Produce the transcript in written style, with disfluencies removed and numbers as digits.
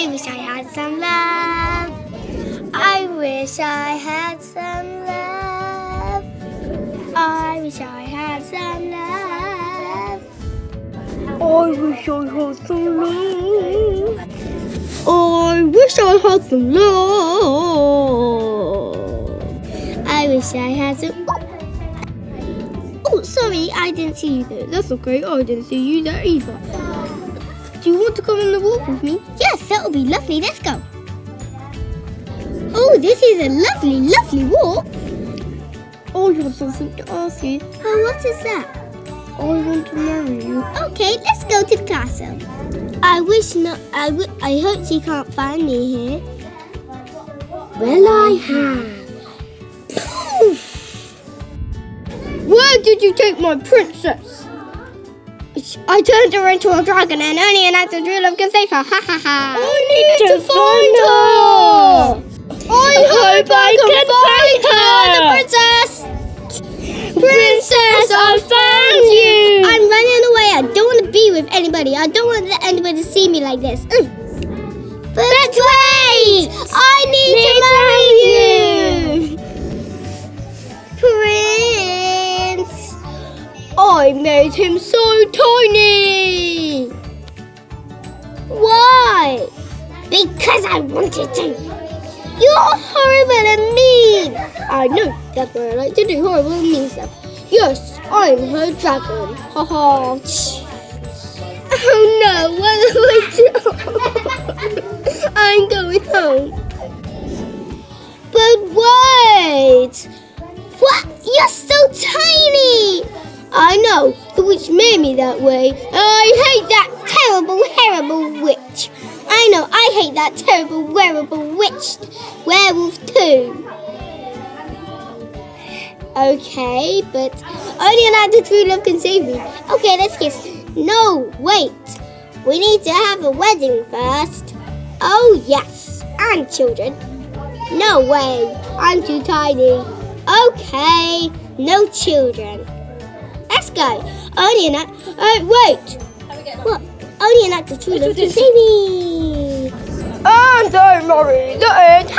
I wish I had some love. I wish I had some love. I wish I had some love. I wish I had some love. I wish I had some love. I wish I had some. Oh, sorry, I didn't see you there. That's okay, I didn't see you there either. Do you want to come on the walk with me? Yes, that would be lovely. Let's go. Oh, this is a lovely, lovely walk. I have something to ask you. Oh, what is that? I want to marry you. Okay, let's go to the castle. I wish not. I hope she can't find me here. Well, I have. Where did you take my princess? I turned her into a dragon and only an act of true love can save her. Ha ha ha. I need to find her. I hope I can find her. The princess. Princess, I found you. I'm running away. I don't want to be with anybody. I don't want to let anybody see me like this. But wait! I need to marry you. Prince. I made him so tiny. Why? Because I wanted to. You're horrible and mean. I know, that's what I like to do, horrible and mean stuff. Yes, I'm her dragon. Ha ha. Oh no, what do I do? I'm going home. But wait. What? You're so tiny. I know, the witch made me that way. I hate that terrible, terrible witch. I know, I hate that terrible, terrible werewolf too. Okay, but only an act of true love can save me. Okay, let's kiss. No, wait. We need to have a wedding first. Oh, yes. And children. No way. I'm too tiny. Okay, no children. Let's go. Only an act. Wait. What? Only an act of true love can save me. And I'm Marie the End.